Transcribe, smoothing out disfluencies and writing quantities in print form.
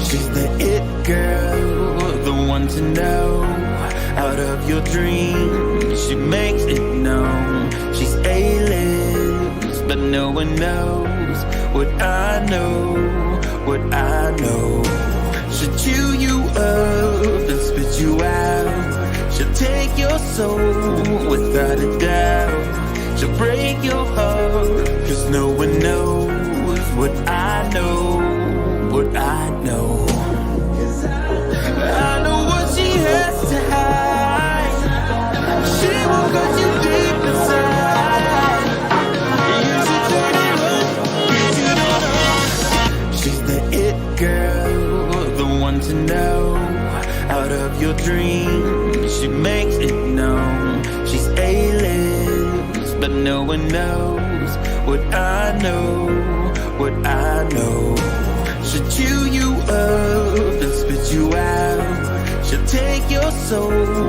She's the it girl, the one to know. Out of your dreams, she makes it known. She's A-list, but no one knows what I know, what I know. She'll chew you up and spit you out. She'll take your soul without a doubt. She'll break your heart, cause no one knows what I know, what I know. I know what she has to hide. She won't cut you deep inside. You should turn it on, you should turn on. She's the it girl, the one to know. Out of your dreams, she makes it known. She's A-list, but no one knows what I know, what I know. She'll chew you up and spit you out. She'll take your soul